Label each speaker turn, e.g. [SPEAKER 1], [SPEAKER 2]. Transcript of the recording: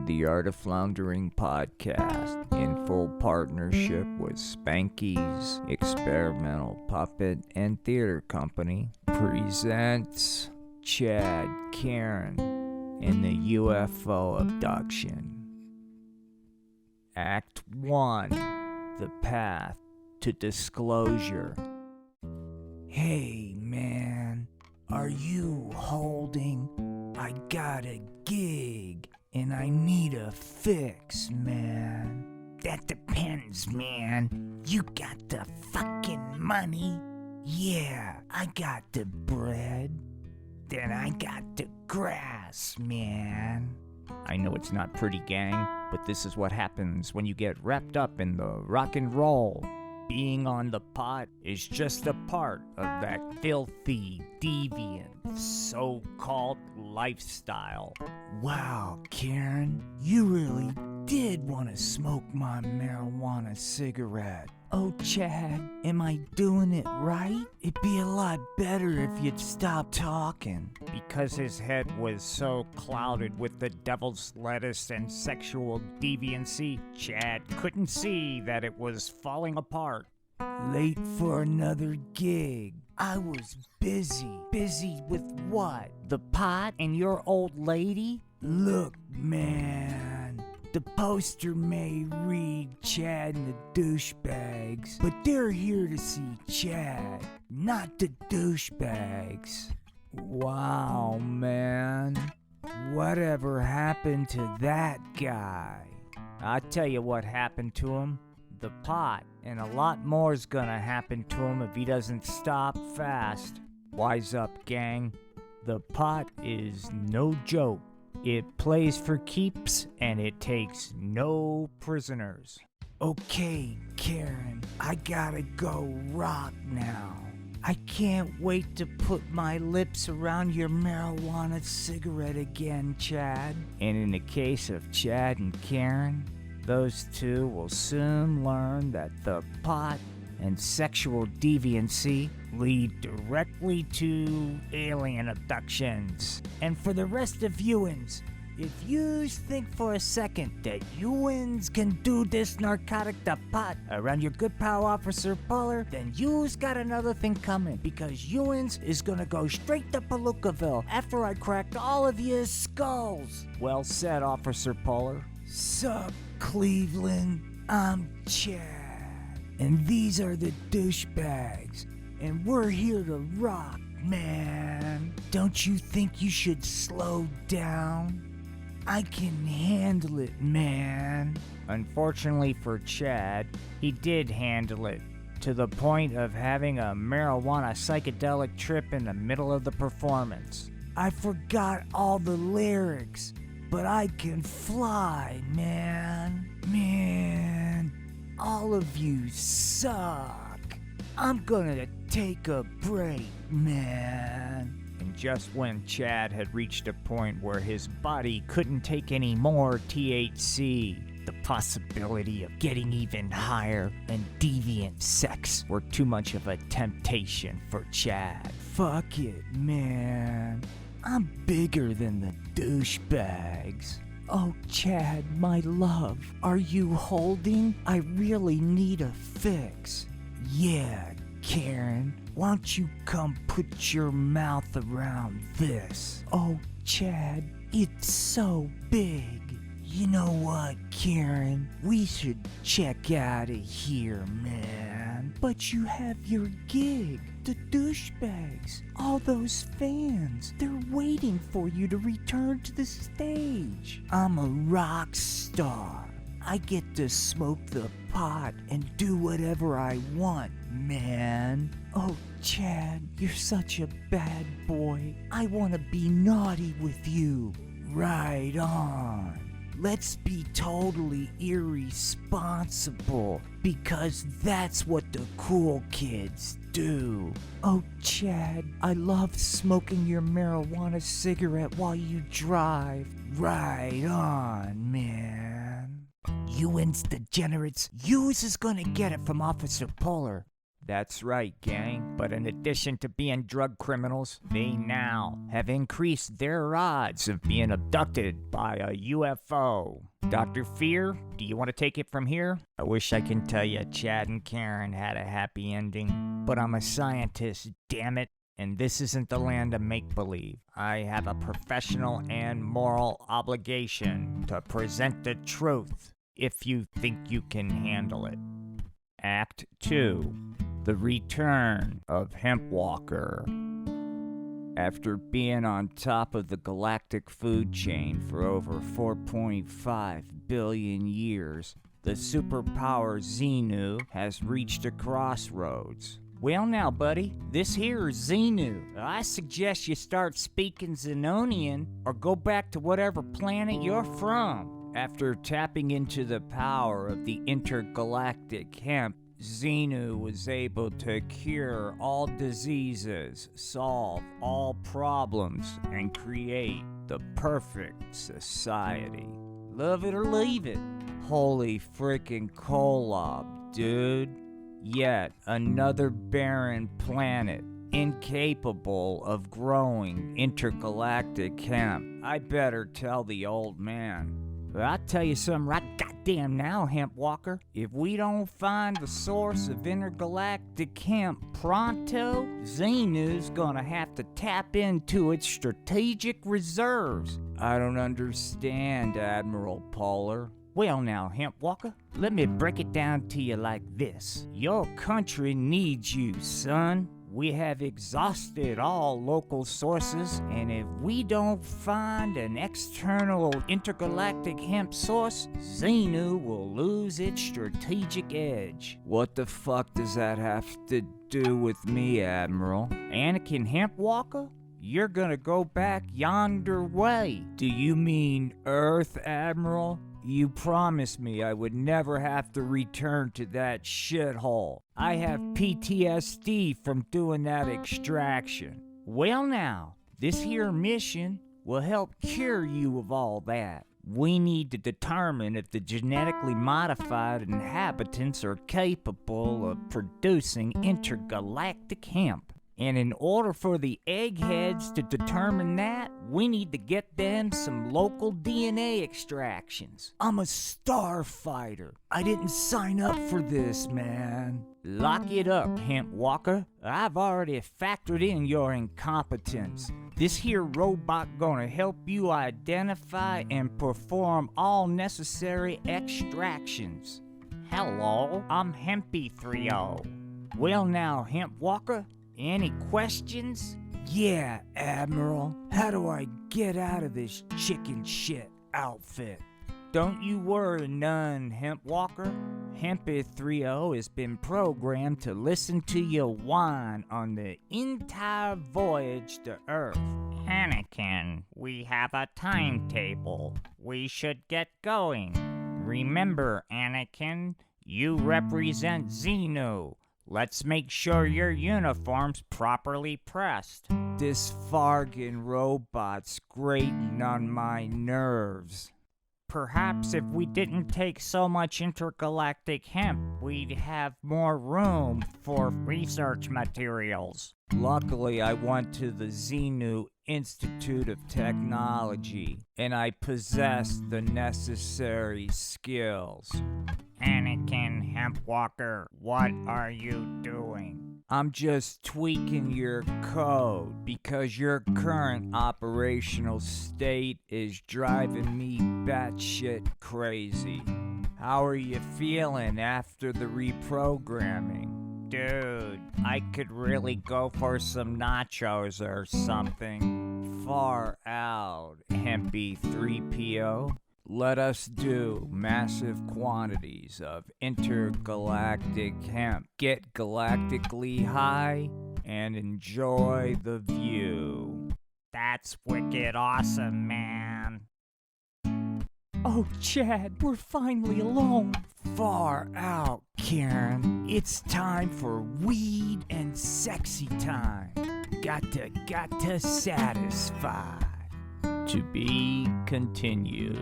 [SPEAKER 1] the Art of Floundering podcast, in full partnership with Spanky's Experimental Puppet and Theater Company, presents Chad, Karen, in the UFO Abduction. Act 1, The Path to Disclosure. Hey man, are you holding? I got a gig, and I need a fix, man.
[SPEAKER 2] That depends, man. You got the fucking money?
[SPEAKER 1] Yeah, I got the bread.
[SPEAKER 2] Then I got the grass, man.
[SPEAKER 1] I know it's not pretty, gang, but this is what happens when you get wrapped up in the rock and roll. Being on the pot is just a part of that filthy, deviant, so-called lifestyle.
[SPEAKER 2] Wow, Karen, you really did want to smoke my marijuana cigarette. Oh, Chad, am I doing it right? It'd be a lot better if you'd stop talking.
[SPEAKER 1] Because his head was so clouded with the devil's lettuce and sexual deviancy, Chad couldn't see that it was falling apart.
[SPEAKER 2] Late for another gig. I was busy. Busy with what?
[SPEAKER 1] The pot and your old lady?
[SPEAKER 2] Look, man. The poster may read Chad and the douchebags, but they're here to see Chad, not the douchebags.
[SPEAKER 1] Wow, man.
[SPEAKER 2] Whatever happened to that guy?
[SPEAKER 1] I'll tell you what happened to him. The pot, and a lot more's gonna happen to him if he doesn't stop fast. Wise up, gang. The pot is no joke. It plays for keeps, and it takes no prisoners.
[SPEAKER 2] Okay, Karen, I gotta go rock now. I can't wait to put my lips around your marijuana cigarette again, Chad.
[SPEAKER 1] And in the case of Chad and Karen, those two will soon learn that the pot and sexual deviancy lead directly to alien abductions.
[SPEAKER 2] And for the rest of you'ns, if yous think for a second that you'ns can do this narcotic the pot around your good pal Officer Puller, then yous got another thing coming, because you'ns is gonna go straight to Palookaville after I cracked all of yous skulls.
[SPEAKER 1] Well said, Officer Puller.
[SPEAKER 2] Sup, Cleveland? I'm Chad. And these are the douchebags, and we're here to rock, man. Don't you think you should slow down? I can handle it, man.
[SPEAKER 1] Unfortunately for Chad, he did handle it, to the point of having a marijuana psychedelic trip in the middle of the performance.
[SPEAKER 2] I forgot all the lyrics, but I can fly, man. Man, all of you suck. I'm gonna take a break, man.
[SPEAKER 1] And just when Chad had reached a point where his body couldn't take any more THC, the possibility of getting even higher and deviant sex were too much of a temptation for Chad.
[SPEAKER 2] Fuck it, man. I'm bigger than the douchebags. Oh, Chad, my love, are you holding? I really need a fix. Yeah, Karen, why don't you come put your mouth around this? Oh, Chad, it's so big. You know what, Karen? We should check out of here, man. But you have your gig. The douchebags, all those fans, they're waiting for you to return to the stage. I'm a rock star. I get to smoke the pot and do whatever I want, man. Oh, Chad, you're such a bad boy. I want to be naughty with you. Right on. Let's be totally irresponsible, because that's what the cool kids do. Oh, Chad, I love smoking your marijuana cigarette while you drive. Right on, man. You degenerates, yous is gonna get it from Officer Puller.
[SPEAKER 1] That's right, gang. But in addition to being drug criminals, they now have increased their odds of being abducted by a UFO. Dr. Fear, do you want to take it from here? I wish I can tell you Chad and Karen had a happy ending, but I'm a scientist, damn it. And this isn't the land of make-believe. I have a professional and moral obligation to present the truth if you think you can handle it. Act 2. The Return of Hempwalker. After being on top of the galactic food chain for over 4.5 billion years, the superpower Xenu has reached a crossroads. Well now, buddy, this here is Xenu. I suggest you start speaking Xenonian or go back to whatever planet you're from. After tapping into the power of the intergalactic hemp, Xenu was able to cure all diseases, solve all problems, and create the perfect society. Love it or leave it. Holy frickin' kolob, dude. Yet another barren planet, incapable of growing intergalactic hemp. I better tell the old man. I'll tell you something right goddamn now, Hempwalker. If we don't find the source of intergalactic hemp pronto, Xenu's gonna have to tap into its strategic reserves. I don't understand, Admiral Polar. Well now, Hempwalker, let me break it down to you like this. Your country needs you, son. We have exhausted all local sources, and if we don't find an external intergalactic hemp source, Xenu will lose its strategic edge. What the fuck does that have to do with me, Admiral? Anakin Hempwalker? You're gonna go back yonder way. Do you mean Earth, Admiral? You promised me I would never have to return to that shithole. I have PTSD from doing that extraction. Well now, this here mission will help cure you of all that. We need to determine if the genetically modified inhabitants are capable of producing intergalactic hemp. And in order for the eggheads to determine that, we need to get them some local DNA extractions. I'm a starfighter. I didn't sign up for this, man. Lock it up, Hempwalker. I've already factored in your incompetence. This here robot gonna help you identify and perform all necessary extractions. Hello, I'm Hempy30. Well now, Hempwalker, any questions? Yeah, Admiral. How do I get out of this chicken shit outfit? Don't you worry none, Hempwalker. Hempy30 has been programmed to listen to you whine on the entire voyage to Earth. Anakin, we have a timetable. We should get going. Remember, Anakin, you represent Xenu. Let's make sure your uniform's properly pressed. This Fargan robot's grating on my nerves. Perhaps if we didn't take so much intergalactic hemp, we'd have more room for research materials. Luckily, I went to the Xenu Institute of Technology, and I possess the necessary skills. Anakin Hempwalker, what are you doing? I'm just tweaking your code because your current operational state is driving me batshit crazy. How are you feeling after the reprogramming? Dude, I could really go for some nachos or something. Far out, Hempy 3PO. Let us do massive quantities of intergalactic hemp, get galactically high, and enjoy the view. That's wicked awesome, man. Oh, Chad, we're finally alone. Far out, Karen. It's time for weed and sexy time. Got to satisfy. To be continued.